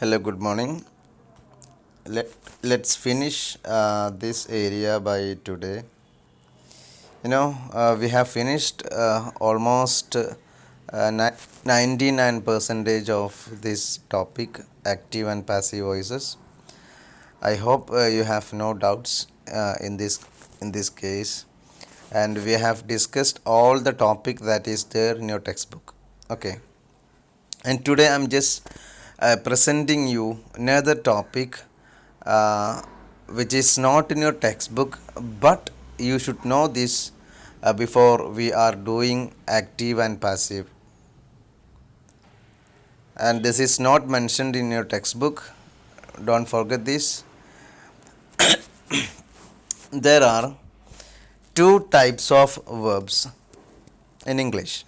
Hello, good morning. Let's finish this area by today. We have finished almost 99% of this topic, active and passive voices. I hope you have no doubts in this case, and we have discussed all the topic that is there in your textbook. Okay, and today I'm just presenting you another topic uh, which is not in your textbook, but you should know this before we are doing active and passive. And this is not mentioned in your textbook. Don't forget this. There are two types of verbs in English.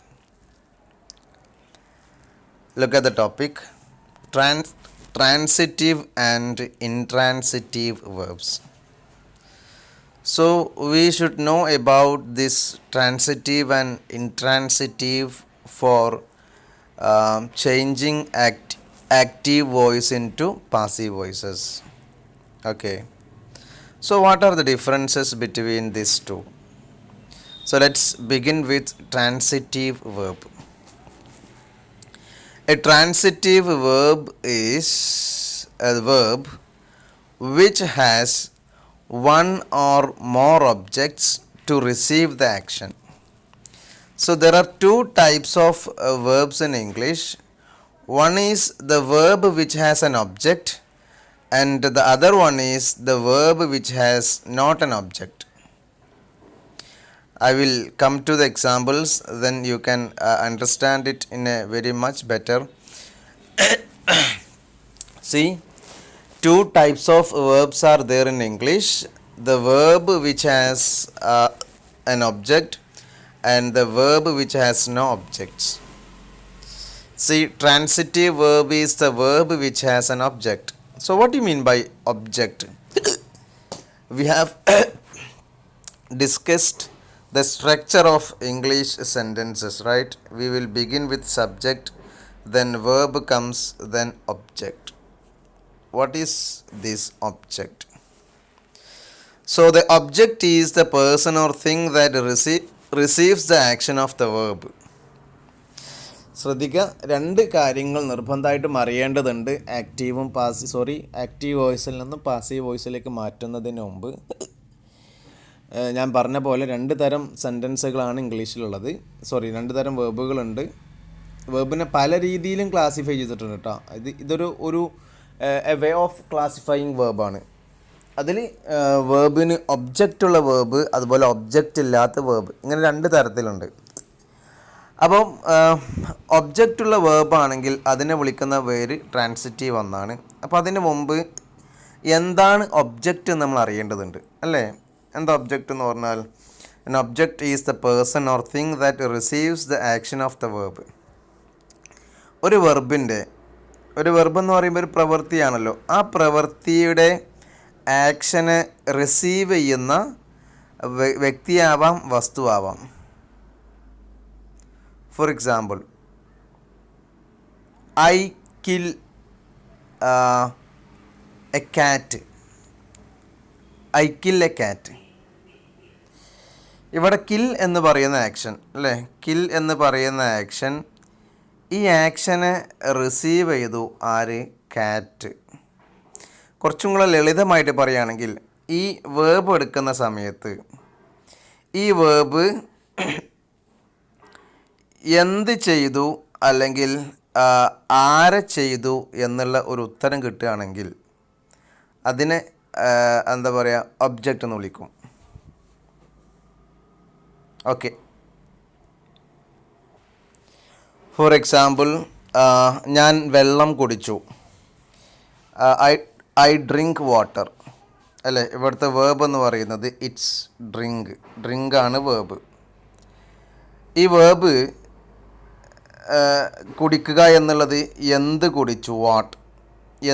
Look at the topic: transitive and intransitive verbs. So we should know about this transitive and intransitive for changing active voice into passive voices. Okay. So what are the differences between these two? So let's begin with transitive verb. A transitive verb is a verb which has one or more objects to receive the action. So there are two types of verbs in English. One is the verb which has an object, and the other one is the verb which has not an object. I will come to the examples, then you can understand it in a very much better. See, two types of verbs are there in English: the verb which has an object and the verb which has no objects. See, transitive verb is the verb which has an object. So what do you mean by object? We have discussed the structure of English sentences, right? We will begin with subject, then verb comes, then object. What is this object? So the object is the person or thing that receives the action of the verb. ശ്രദ്ധിക്കുക, രണ്ട് കാര്യങ്ങൾ നിർബന്ധമായിട്ടും അറിയേണ്ടതുണ്ട് active വോയിസിൽ നിന്നും passive വോയിസിലേക്ക് മാറ്റുന്നതിന് മുമ്പ്. ഞാൻ പറഞ്ഞ പോലെ രണ്ട് തരം സെൻറ്റൻസുകളാണ് ഇംഗ്ലീഷിലുള്ളത്. രണ്ട് തരം വേർബുകളുണ്ട്. വേർബിനെ പല രീതിയിലും ക്ലാസിഫൈ ചെയ്തിട്ടുണ്ട് കേട്ടോ. ഇതൊരു വേ ഓഫ് ക്ലാസിഫൈയിങ് വേർബാണ്. അതിൽ വേർബിന് ഒബ്ജക്റ്റുള്ള വേർബ്, അതുപോലെ ഒബ്ജക്റ്റ് ഇല്ലാത്ത വേർബ്, ഇങ്ങനെ രണ്ട് തരത്തിലുണ്ട്. അപ്പം ഒബ്ജക്റ്റുള്ള വേർബാണെങ്കിൽ അതിനെ വിളിക്കുന്ന പേര് ട്രാൻസിറ്റീവ് എന്നാണ്. അപ്പോൾ അതിന് മുമ്പ് എന്താണ് ഒബ്ജക്റ്റ് നമ്മൾ അറിയേണ്ടതുണ്ട് അല്ലേ? എന്താ ഒബ്ജക്റ്റ് എന്ന് പറഞ്ഞാൽ? an object is the person or thing that receives the action of the verb. ഒരു വെർബ് എന്ന് പറയുമ്പോൾ ഒരു പ്രവൃത്തിയാണല്ലോ. ആ പ്രവൃത്തിയുടെ ആക്ഷനെ റിസീവ് ചെയ്യുന്ന വ്യക്തിയാവാം, വസ്തുവാവാം. For example, I kill a cat. I kill a cat. ഇവിടെ കിൽ എന്ന് പറയുന്ന ആക്ഷൻ അല്ലേ? കിൽ എന്ന് പറയുന്ന ആക്ഷൻ, ഈ ആക്ഷനെ റിസീവ് ചെയ്തു ആര്? കാറ്റ്. കുറച്ചും കൂടെ ലളിതമായിട്ട് പറയുകയാണെങ്കിൽ, ഈ വേർബ് എടുക്കുന്ന സമയത്ത് ഈ വേർബ് എന്ത് ചെയ്തു അല്ലെങ്കിൽ ആരെ ചെയ്തു എന്നുള്ള ഒരു ഉത്തരം കിട്ടുകയാണെങ്കിൽ അതിനെ എന്താ പറയുക, ഒബ്ജക്റ്റ് എന്ന് വിളിക്കും. ഓക്കെ. ഫോർ എക്സാമ്പിൾ, ഞാൻ വെള്ളം കുടിച്ചു. ഐ ഡ്രിങ്ക് വാട്ടർ അല്ലേ? ഇവിടുത്തെ വേർബ് എന്ന് പറയുന്നത് ഇറ്റ്സ് ഡ്രിങ്ക്. ഡ്രിങ്കാണ് വേർബ്. ഈ വേർബ് കുടിക്കുക എന്നുള്ളത് എന്ത് കുടിച്ചു, വാട്ട്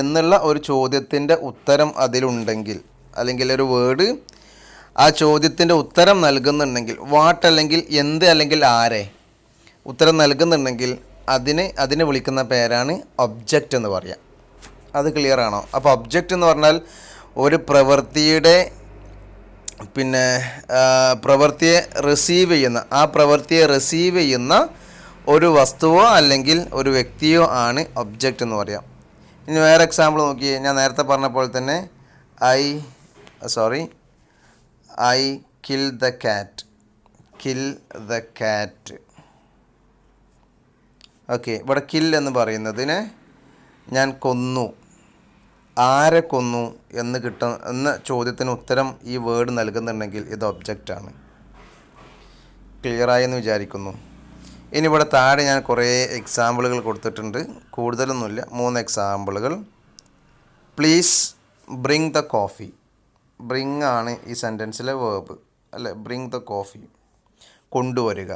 എന്നുള്ള ഒരു ചോദ്യത്തിൻ്റെ ഉത്തരം അതിലുണ്ടെങ്കിൽ, അല്ലെങ്കിൽ ഒരു വേർഡ് ആ ചോദ്യത്തിൻ്റെ ഉത്തരം നൽകുന്നുണ്ടെങ്കിൽ, വാട്ട് അല്ലെങ്കിൽ എന്ത് അല്ലെങ്കിൽ ആരെ ഉത്തരം നൽകുന്നുണ്ടെങ്കിൽ അതിനെ വിളിക്കുന്ന പേരാണ് ഒബ്ജക്റ്റ് എന്ന് പറയാം. അത് ക്ലിയർ ആണോ? അപ്പോൾ ഒബ്ജക്റ്റ് എന്ന് പറഞ്ഞാൽ ഒരു പ്രവൃത്തിയുടെ പ്രവൃത്തിയെ റിസീവ് ചെയ്യുന്ന ഒരു വസ്തുവോ അല്ലെങ്കിൽ ഒരു വ്യക്തിയോ ആണ് ഒബ്ജക്റ്റ് എന്ന് പറയാം. ഇനി വേറെ എക്സാമ്പിൾ നോക്കിയേ. ഞാൻ നേരത്തെ പറഞ്ഞ പോലെ തന്നെ I kill the cat. Okay, ഇവിടെ കിൽ എന്ന് പറയുന്നതിന് ഞാൻ കൊന്നു, ആരെ കൊന്നു എന്ന ചോദ്യത്തിന് ഉത്തരം ഈ വേർഡ് നൽകുന്നുണ്ടെങ്കിൽ ഇത് ഒബ്ജക്റ്റാണ്. ക്ലിയറായെന്ന് വിചാരിക്കുന്നു. ഇനി ഇവിടെ താഴെ ഞാൻ കുറേ എക്സാമ്പിളുകൾ കൊടുത്തിട്ടുണ്ട്, കൂടുതലൊന്നുമില്ല, 3 എക്സാമ്പിളുകൾ. Please bring the coffee. Bring ആണ് ഈ സെൻറ്റൻസിലെ വേർബ് അല്ലേ? ബ്രിങ് ദ കോഫി, കൊണ്ടുവരിക.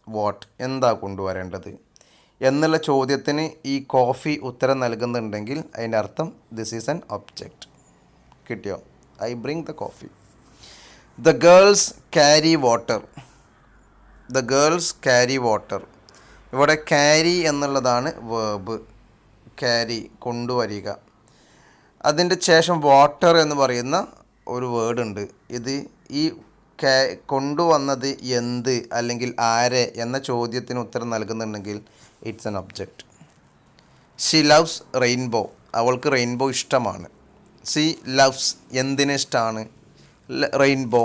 വാട്ട്, എന്താ കൊണ്ടുവരേണ്ടത് എന്നുള്ള ചോദ്യത്തിന് ഈ കോഫി ഉത്തരം നൽകുന്നുണ്ടെങ്കിൽ അതിൻ്റെ അർത്ഥം ദിസ് ഈസ് ആൻ ഒബ്ജക്റ്റ്. കിട്ടിയോ? I bring the coffee. The girls carry water. ഇവിടെ ക്യാരി എന്നുള്ളതാണ് വേർബ്. ക്യാരി, കൊണ്ടുവരിക. അതിൻ്റെ ശേഷം വാട്ടർ എന്ന് പറയുന്ന ഒരു വേർഡ് ഉണ്ട്. ഇത് ഈ കൊണ്ടുവന്നത് എന്ത് അല്ലെങ്കിൽ ആരെ എന്ന ചോദ്യത്തിന് ഉത്തരം നൽകുന്നുണ്ടെങ്കിൽ it's an object. She loves rainbow. അവൾക്ക് റെയിൻബോ ഇഷ്ടമാണ്. ഷീ ലവ്സ്, എന്തിനെ ഇഷ്ടമാണ്? റെയിൻബോ.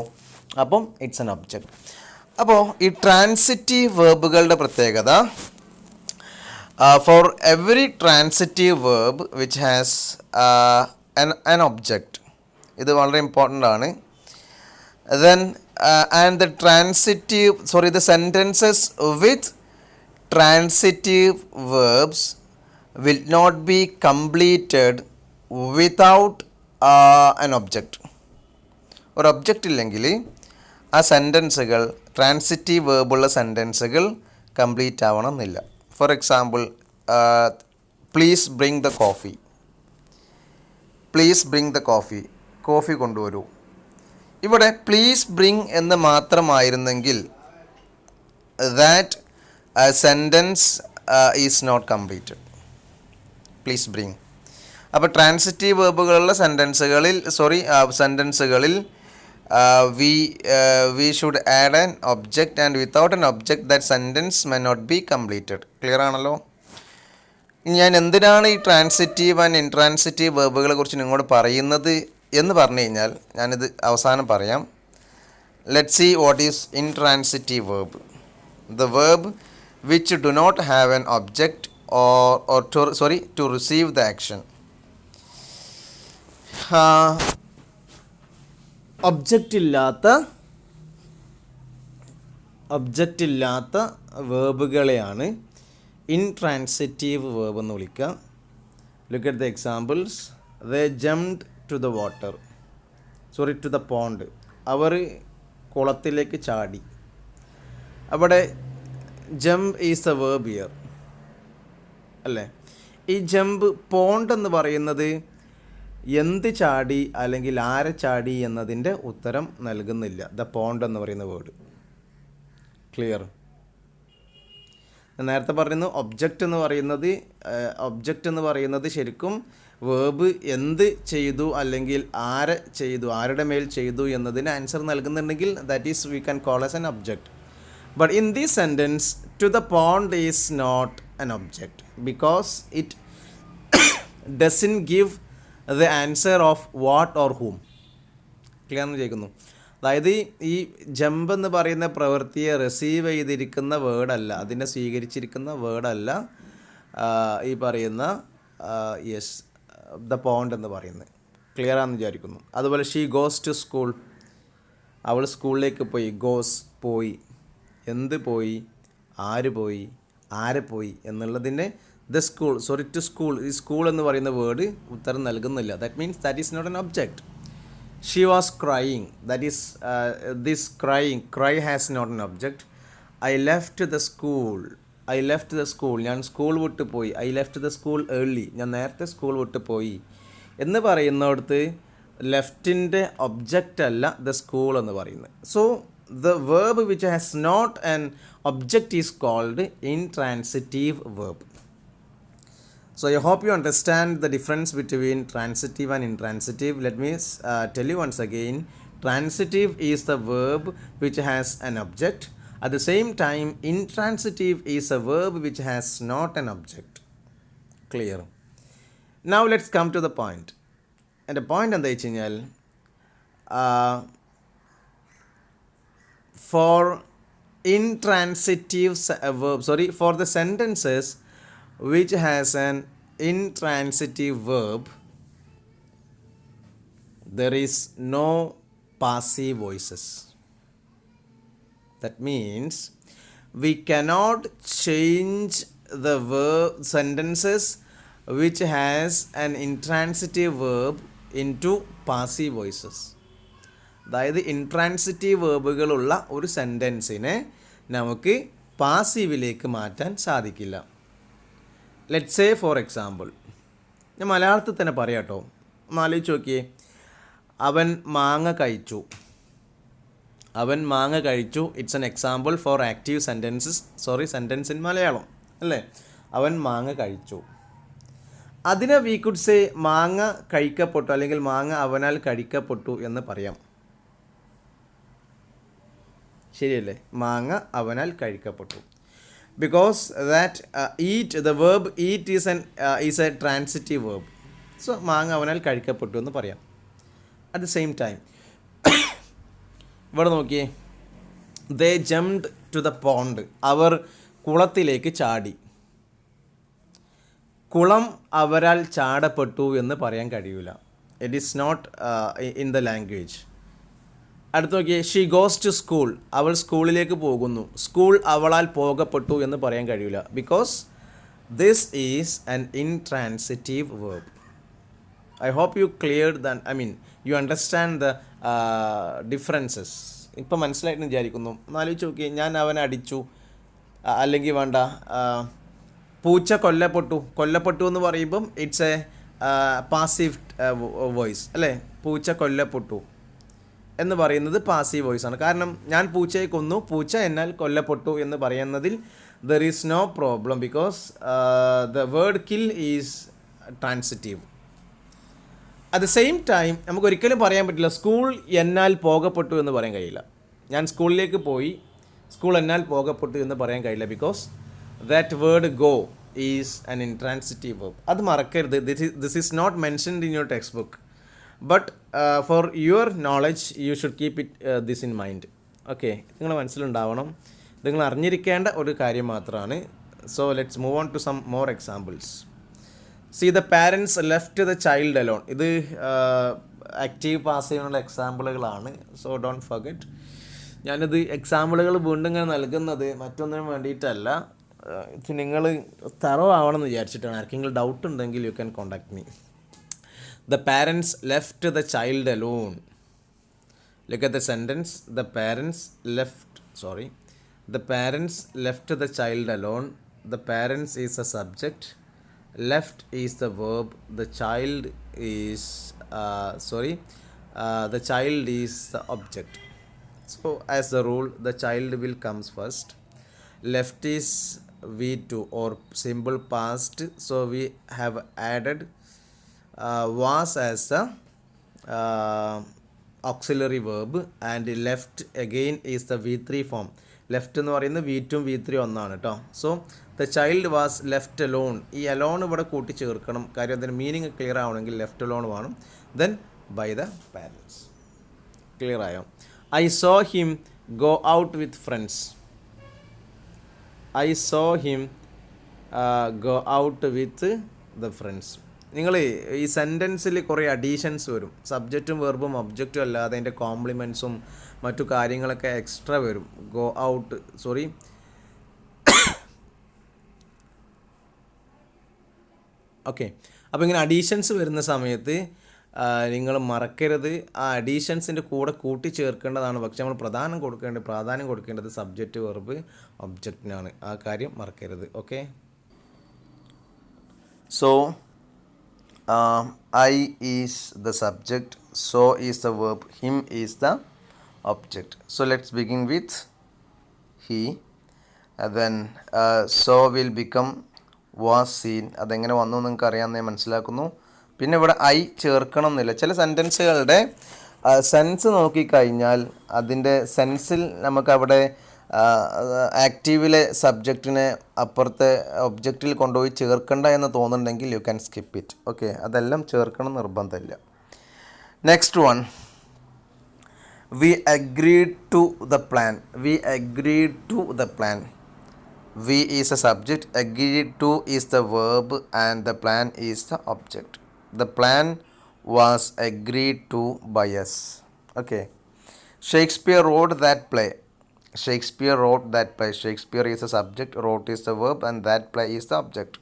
അപ്പം ഇറ്റ്സ് ആൻ ഒബ്ജക്റ്റ്. അപ്പോൾ ഈ ട്രാൻസിറ്റീവ് വേർബുകളുടെ പ്രത്യേകത, for every transitive verb which has an object, ഇത് വളരെ ഇമ്പോർട്ടൻ്റ് ആണ്. Then and the sentences with transitive verbs will not be completed without an object. ഒരു ഒബ്ജക്റ്റ് ഇല്ലെങ്കിൽ ആ സെൻറ്റൻസുകൾ, ട്രാൻസിറ്റീവ് വേർബുള്ള സെൻറ്റൻസുകൾ കംപ്ലീറ്റ് ആവണമെന്നില്ല. For example, please bring the coffee. Coffee കൊണ്ടുവരൂ. ഇവിടെ പ്ലീസ് ബ്രിങ് എന്ന് മാത്രമായിരുന്നെങ്കിൽ that sentence is not completed. Please bring. അപ്പോൾ ട്രാൻസിറ്റീവ് വേർബുകളുള്ള സെൻറ്റൻസുകളിൽ we should add an object, and without an object that sentence may not be completed. Clear ആണല്ലോ? ഞാൻ എന്തിനാണ് ഈ ട്രാൻസിറ്റീവ് ആൻഡ് ഇൻട്രാൻസിറ്റീവ് വേർബുകളെ കുറിച്ച് നിങ്ങളോട് പറയുന്നത് എന്ന് പറഞ്ഞു കഴിഞ്ഞാൽ ഞാനിത് അവസാനം പറയാം. Let see what is intransitive verb. The verb which do not have an object to receive the action. Object ഇല്ലാത്ത വേർബുകളെയാണ് ഇൻട്രാൻസിറ്റീവ് വേർബ് എന്ന് വിളിക്കുക. Look at the examples. They jumped to the pond. അവർ കുളത്തിലേക്ക് ചാടി. അവിടെ jump is a verb here അല്ലേ? ഈ ജംപ്, പോണ്ട് എന്ന് പറയുന്നത് എന്ത് ചാടി അല്ലെങ്കിൽ ആരെ ചാടി എന്നതിൻ്റെ ഉത്തരം നൽകുന്നില്ല. ദ പോണ്ട് എന്ന് പറയുന്ന വേർഡ്. ക്ലിയർ? നേരത്തെ പറയുന്നു ഒബ്ജക്റ്റ് എന്ന് പറയുന്നത് ശരിക്കും വേർബ് എന്ത് ചെയ്തു അല്ലെങ്കിൽ ആരുടെ മേൽ ചെയ്തു എന്നതിന് ആൻസർ നൽകുന്നുണ്ടെങ്കിൽ that is we can call as an object. But in this sentence to the pond is not an object because it doesn't give the answer of what or whom. Clear എന്ന് ചോദിക്കുന്നു. അതായത് ഈ jump എന്ന് പറയുന്ന പ്രവൃത്തിയെ receive ചെയ്തിരിക്കുന്ന വേർഡല്ല, അതിനെ സ്വീകരിച്ചിരിക്കുന്ന വേർഡല്ല ഈ പറയുന്ന ദ പോണ്ട് എന്ന് പറയുന്നത്. ക്ലിയർ ആണെന്ന് വിചാരിക്കുന്നു. അതുപോലെ ഷീ ഗോസ് ടു സ്കൂൾ. അവൾ സ്കൂളിലേക്ക് പോയി. ഗോസ്, പോയി. എന്ത് പോയി, ആര് പോയി, ആരെ പോയി എന്നുള്ളതിൻ്റെ ടു സ്കൂൾ, ഈ സ്കൂൾ എന്ന് പറയുന്ന വേർഡ് ഉത്തരം നൽകുന്നില്ല. That means that is not an object. She was crying. That is this cry has not an object. I left the school. ഞാൻ സ്കൂൾ വിട്ട് പോയി. I left the school early. ഞാൻ നേരത്തെ സ്കൂൾ വിട്ട് പോയി എന്ന് പറയുന്നിടത്ത് ലെഫ്റ്റിൻ്റെ ഒബ്ജക്റ്റ് അല്ല ദ സ്കൂൾ എന്ന് പറയുന്നത്. So the verb which has not an object is called intransitive verb. So I hope you understand the difference between transitive and intransitive. Let me tell you once again. Transitive is the verb which has an object. At the same time, intransitive is a verb which has not an object. Clear? Now let's come to the point. And the point എന്താ വെച്ച് കഴിഞ്ഞാൽ for intransitive verb, for the sentences which has an intransitive verb, there is no passive voices. That means we cannot change the verb sentences which has an intransitive verb into passive voices. അതായത് intransitive വേർബുകളുള്ള ഒരു സെൻറ്റൻസിനെ നമുക്ക് പാസീവിലേക്ക് മാറ്റാൻ സാധിക്കില്ല. Let say for example, ഞാൻ മലയാളത്തിൽ തന്നെ പറയാം കേട്ടോ, ഒന്ന് ആലോചിച്ച് നോക്കിയേ. അവൻ മാങ്ങ കഴിച്ചു. അവൻ മാങ്ങ കഴിച്ചു. It's an example for active sentence in Malayalam അല്ലേ. അവൻ മാങ്ങ കഴിച്ചു. അതിനെ വി കുഡ് സേ മാങ്ങ കഴിക്കപ്പെട്ടു, അല്ലെങ്കിൽ മാങ്ങ അവനാൽ കഴിക്കപ്പെട്ടു എന്ന് പറയാം. ശരിയല്ലേ? മാങ്ങ അവനാൽ കഴിക്കപ്പെട്ടു. Because that eat, the verb eat is a transitive verb. So മാങ്ങ അവനാൽ കഴിക്കപ്പെട്ടു എന്ന് പറയാം. അറ്റ് ദ സെയിം ടൈം ഇവിടെ നോക്കിയേ, they jumped to the pond. അവർ കുളത്തിലേക്ക് ചാടി. കുളം അവരാൽ ചാടപ്പെട്ടു എന്ന് പറയാൻ കഴിയില്ല. It is not in the language. അടുത്ത് നോക്കിയേ, ഷീ ഗോസ് ടു സ്കൂൾ. അവൾ സ്കൂളിലേക്ക് പോകുന്നു. സ്കൂൾ അവളാൽ പോകപ്പെട്ടു എന്ന് പറയാൻ കഴിയില്ല. Because this is an intransitive verb. I hope you cleared you understand the differences. ഇപ്പം മനസ്സിലായിട്ട് വിചാരിക്കുന്നു. എന്നാലോചിച്ച് നോക്കിയേ, ഞാൻ അവനെ അടിച്ചു, അല്ലെങ്കിൽ വേണ്ട, പൂച്ച കൊല്ലപ്പെട്ടു എന്ന് പറയുമ്പം ഇറ്റ്സ് എ പാസീവ് വോയിസ് അല്ലേ. പൂച്ച കൊല്ലപ്പെട്ടു എന്ന് പറയുന്നത് പാസീവ് വോയിസ് ആണ്. കാരണം ഞാൻ പൂച്ചയെ കൊന്നു, പൂച്ച എന്നാൽ കൊല്ലപ്പെട്ടു എന്ന് പറയുന്നതിൽ there is no problem, because the word kill is transitive. At the same time നമുക്ക് ഒരിക്കലും പറയാൻ പറ്റില്ല സ്കൂൾ എന്നാൽ പോകപ്പെട്ടു എന്ന് പറയാൻ കഴിയില്ല. ഞാൻ സ്കൂളിലേക്ക് പോയി, സ്കൂൾ എന്നാൽ പോകപ്പെട്ടു എന്ന് പറയാൻ കഴിയില്ല. Because that word go is an intransitive verb. അത് മറക്കരുത്. This is not mentioned in your textbook, but for your knowledge you should keep this in mind. Okay, നിങ്ങൾ മനസ്സിലുണ്ടാവണം, നിങ്ങൾ അറിഞ്ഞിരിക്കേണ്ട ഒരു കാര്യം മാത്രമാണ്. So let's move on to some more examples. See, the parents left the child alone. ഇത് active പാസീവിനുള്ള എക്സാമ്പിളുകളാണ്. So don't forget. ഞാനിത് എക്സാമ്പിളുകൾ വീണ്ടും ഇങ്ങനെ നൽകുന്നത് മറ്റൊന്നിനും വേണ്ടിയിട്ടല്ല, നിങ്ങൾ തറോ ആവണം എന്ന് വിചാരിച്ചിട്ടാണ്. ആർക്കെങ്കിലും ഡൗട്ട് ഉണ്ടെങ്കിൽ you can contact me. The parents left the child alone. Look at the sentence. The parents left the child alone. The parents is A subject. Left is the verb. The child is the object. So as the rule, the child will comes first. Left is V2 or simple past, so we have added was as the auxiliary verb, and left again is the V3 form. Left എന്ന് പറയുന്നത് V2 V3 ഒന്നാണ് കേട്ടോ. So the child was left alone. ഈ alone ഇവിടെ കൂട്ടി ചേർക്കണം, കാര്യം അതിന് മീനിങ് ക്ലിയർ ആവണമെങ്കിൽ ലെഫ്റ്റ് അലോൺ വേണം. Then bye the parents. Clear ആയോ? I saw him go out with friends. I saw him go out with the friends. നിങ്ങൾ ഈ സെൻറ്റൻസിൽ കുറേ അഡീഷൻസ് വരും. സബ്ജക്റ്റും വെർബും ഒബ്ജക്റ്റും അല്ലാതെ അതിൻ്റെ കോംപ്ലിമെൻറ്റ്സും മറ്റു കാര്യങ്ങളൊക്കെ എക്സ്ട്രാ വരും. Go out okay. അപ്പോൾ ഇങ്ങനെ അഡീഷൻസ് വരുന്ന സമയത്ത് നിങ്ങൾ മറക്കരുത്, ആ അഡീഷൻസിൻ്റെ കൂടെ കൂട്ടിച്ചേർക്കേണ്ടതാണ്. പക്ഷെ നമ്മൾ പ്രാധാന്യം കൊടുക്കേണ്ടത് സബ്ജക്റ്റ് വെർബ് ഒബ്ജക്റ്റിനാണ്. ആ കാര്യം മറക്കരുത്. Okay. So I is the subject, so is the verb, him is the object. So let's begin with he, and then so will become was scene. അതെങ്ങനെ വന്നു നിങ്ങൾക്ക് അറിയാമെന്ന് ഞാൻ മനസ്സിലാക്കുന്നു. പിന്നെ ഇവിടെ ഐ ചേർക്കണം എന്നില്ല. ചില സെൻറ്റൻസുകളുടെ സെൻസ് നോക്കിക്കഴിഞ്ഞാൽ അതിൻ്റെ സെൻസിൽ നമുക്കവിടെ ആക്റ്റീവിലെ സബ്ജക്റ്റിനെ അപ്പുറത്തെ ഒബ്ജക്റ്റിൽ കൊണ്ടുപോയി ചേർക്കണ്ട എന്ന് തോന്നുന്നുണ്ടെങ്കിൽ you can skip it. Okay, അതെല്ലാം ചേർക്കണം നിർബന്ധമില്ല. Next one, we agreed to the plan. We agreed to the plan. We is a subject, agreed to is the verb, and the plan is the object. The plan was agreed to by us. Okay. Shakespeare wrote that play. Shakespeare wrote that play. Shakespeare is a subject, wrote is the verb, and that play is the object.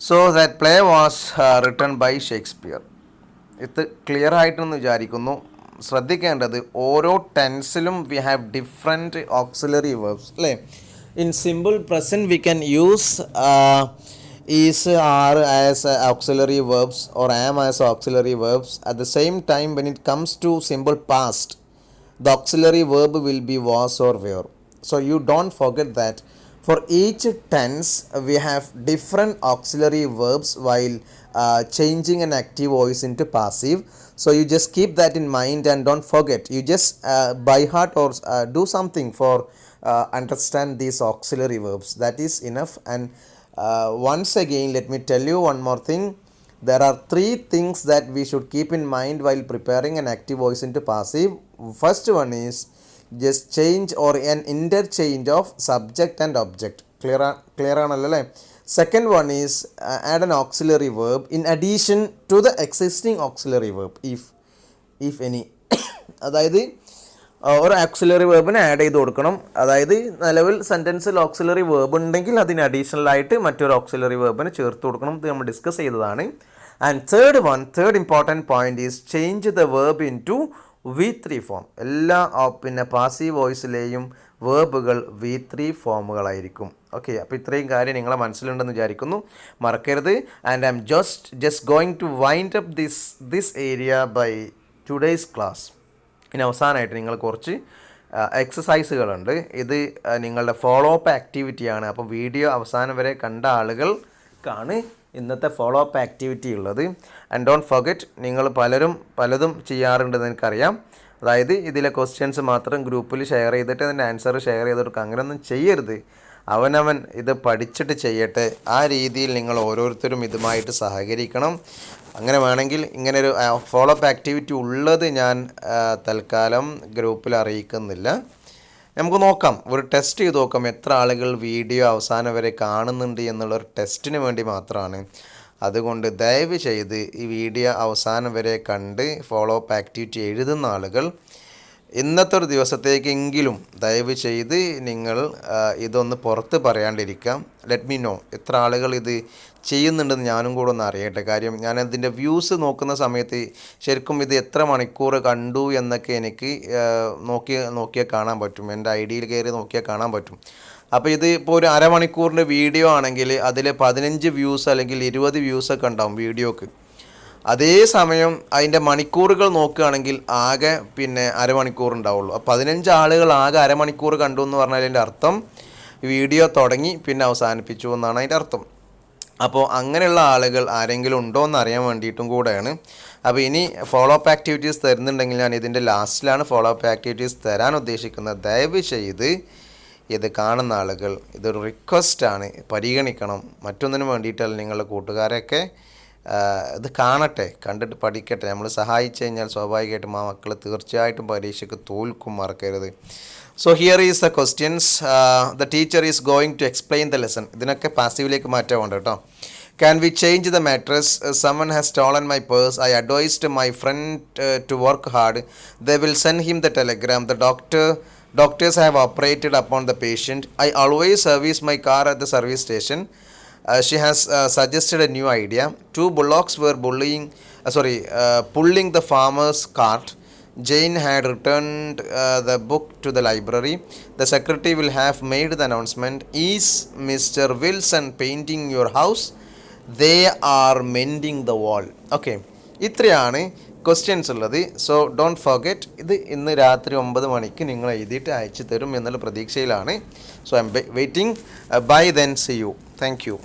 So that play was written by Shakespeare. ഇത് clear ആയിട്ടെന്ന് വിചാരിക്കുന്നു. ശ്രദ്ധിക്കേണ്ടത് ഓരോ ടെൻസിലും we have different auxiliary verbs അല്ലേ. In simple present we can use is are as auxiliary verbs or am as auxiliary verbs. At the same time when it comes to simple past the auxiliary verb will be was or were. So you don't forget that for each tense we have different auxiliary verbs while changing an active voice into passive. So you just keep that in mind and don't forget. You just by heart or do something for understand these auxiliary verbs. That is enough. And once again let me tell you one more thing. There are three things that we should keep in mind while preparing an active voice into passive. First one is just change or an interchange of subject and object. Clear ആണല്ലേ. Second one is add an auxiliary verb in addition to the existing auxiliary verb if any. അതായത് ഒരു auxiliary വേർബിന് add ചെയ്ത് കൊടുക്കണം. അതായത് നിലവിൽ സെൻറ്റൻസിൽ auxiliary verb ഉണ്ടെങ്കിൽ അതിന് additional ആയിട്ട് മറ്റൊരു ഓക്സിലറി വേർബിന് ചേർത്ത് കൊടുക്കണം. ഇത് നമ്മൾ ഡിസ്കസ് ചെയ്തതാണ്. And third important point is change the verb into V3 form. എല്ലാ പിന്നെ പാസീവ് വോയിസിലെയും വേർബുകൾ V3 ഫോമുകളായിരിക്കും. ഓക്കെ, അപ്പോൾ ഇത്രയും കാര്യം നിങ്ങളെ മനസ്സിലുണ്ടെന്ന് വിചാരിക്കുന്നു. മറക്കരുത്. And I am just going to wind up this area by today's class. ഇനി അവസാനമായിട്ട് നിങ്ങൾ കുറച്ച് എക്സസൈസുകളുണ്ട്. ഇത് നിങ്ങളുടെ ഫോളോ അപ്പ് ആക്ടിവിറ്റിയാണ്. അപ്പോൾ വീഡിയോ അവസാനം വരെ കണ്ട ആളുകൾക്കാണ് ഇന്നത്തെ ഫോളോ അപ്പ് ആക്ടിവിറ്റി ഉള്ളത്. ആൻഡ് ഡോണ്ട് ഫർഗെറ്റ്, നിങ്ങൾ പലതും ചെയ്യാറുണ്ടെന്ന് എനിക്കറിയാം. അതായത് ഇതിലെ ക്വസ്റ്റ്യൻസ് മാത്രം ഗ്രൂപ്പിൽ ഷെയർ ചെയ്തിട്ട് അതിൻ്റെ ആൻസർ ഷെയർ ചെയ്ത് കൊടുക്കുക. അങ്ങനെയൊന്നും ചെയ്യരുത്. അവനവൻ ഇത് പഠിച്ചിട്ട് ചെയ്യട്ടെ. ആ രീതിയിൽ നിങ്ങൾ ഓരോരുത്തരും ഇതുമായിട്ട് സഹകരിക്കണം. അങ്ങനെ വേണമെങ്കിൽ ഇങ്ങനൊരു ഫോളോ അപ്പ് ആക്ടിവിറ്റി ഉള്ളത് ഞാൻ തൽക്കാലം ഗ്രൂപ്പിൽ അറിയിക്കുന്നില്ല. നമുക്ക് നോക്കാം, ഒരു ടെസ്റ്റ് ചെയ്ത് നോക്കാം എത്ര ആളുകൾ വീഡിയോ അവസാനം വരെ കാണുന്നുണ്ട് എന്നുള്ളൊരു ടെസ്റ്റിന് വേണ്ടി മാത്രമാണ്. അതുകൊണ്ട് ദയവ് ചെയ്ത് ഈ വീഡിയോ അവസാനം വരെ കണ്ട് ഫോളോ അപ്പ് ആക്ടിവിറ്റി എഴുതുന്ന ആളുകൾ ഇന്നത്തെ ഒരു ദിവസത്തേക്കെങ്കിലും ദയവ് ചെയ്ത് നിങ്ങൾ ഇതൊന്ന് പുറത്ത് പറയാണ്ടിരിക്കാം. ലെറ്റ് മീ നോ എത്ര ആളുകൾ ഇത് ചെയ്യുന്നുണ്ടെന്ന് ഞാനും കൂടെ ഒന്ന് അറിയട്ടെ. കാര്യം ഞാൻ അതിൻ്റെ വ്യൂസ് നോക്കുന്ന സമയത്ത് ശരിക്കും ഇത് എത്ര മണിക്കൂർ കണ്ടു എന്നൊക്കെ എനിക്ക് നോക്കിയാൽ കാണാൻ പറ്റും. എൻ്റെ ഐഡിയിൽ കയറി നോക്കിയാൽ കാണാൻ പറ്റും. അപ്പോൾ ഇത് ഇപ്പോൾ ഒരു അരമണിക്കൂറിൻ്റെ വീഡിയോ ആണെങ്കിൽ അതിൽ 15 വ്യൂസ് അല്ലെങ്കിൽ 20 വ്യൂസൊക്കെ ഉണ്ടാവും വീഡിയോക്ക്. അതേ സമയം അതിൻ്റെ മണിക്കൂറുകൾ നോക്കുകയാണെങ്കിൽ ആകെ പിന്നെ അരമണിക്കൂർ ഉണ്ടാവുള്ളൂ. അപ്പോൾ 15 ആളുകൾ ആകെ അരമണിക്കൂർ കണ്ടു എന്ന് പറഞ്ഞാൽ അതിൻ്റെ അർത്ഥം വീഡിയോ തുടങ്ങി പിന്നെ അവസാനിപ്പിച്ചു എന്നാണ് അതിൻ്റെ അർത്ഥം. അപ്പോൾ അങ്ങനെയുള്ള ആളുകൾ ആരെങ്കിലും ഉണ്ടോ എന്ന് അറിയാൻ വേണ്ടിയിട്ടും കൂടെയാണ്. അപ്പോൾ ഇനി ഫോളോ അപ്പ് ആക്ടിവിറ്റീസ് തരുന്നുണ്ടെങ്കിൽ ഞാൻ ഇതിൻ്റെ ലാസ്റ്റിലാണ് ഫോളോ അപ്പ് ആക്ടിവിറ്റീസ് തരാൻ ഉദ്ദേശിക്കുന്നത്. ദയവ് ചെയ്ത് ഇത് കാണുന്ന ആളുകൾ ഇതൊരു റിക്വസ്റ്റാണ്, പരിഗണിക്കണം. മറ്റൊന്നിനും വേണ്ടിയിട്ടല്ല, നിങ്ങളുടെ കൂട്ടുകാരെയൊക്കെ ഇത് കാണട്ടെ, കണ്ടിട്ട് പഠിക്കട്ടെ. നമ്മൾ സഹായിച്ചു കഴിഞ്ഞാൽ സ്വാഭാവികമായിട്ടും ആ മക്കൾ തീർച്ചയായിട്ടും പരീക്ഷയ്ക്ക് തോൽക്കും, മറക്കരുത്. So here is the questions. The teacher is going to explain the lesson. ഇതിനൊക്കെ പാസീവിലേക്ക് മാറ്റാൻ വേണ്ട കേട്ടോ. Can we change the mattress? Someone has stolen my purse. I advised my friend to work hard. They will send him the telegram. The doctors have operated upon the patient. I always service my car at the service station. She has suggested a new idea. Two bullocks were pulling the farmer's cart. Jane had returned the book to the library. The secretary will have made the announcement. Is Mr. Wilson painting your house? They are mending the wall. Okay, ഇത്രയാണ് questions ഉള്ളത്. So don't forget. ഇത് ഇന്ന് രാത്രി 9 മണിക്ക് നിങ്ങൾ എഴുതിയിട്ട് അയച്ചു തരും എന്നുള്ള പ്രതീക്ഷയിലാണ്. So I am waiting. Bye then see you. Thank U.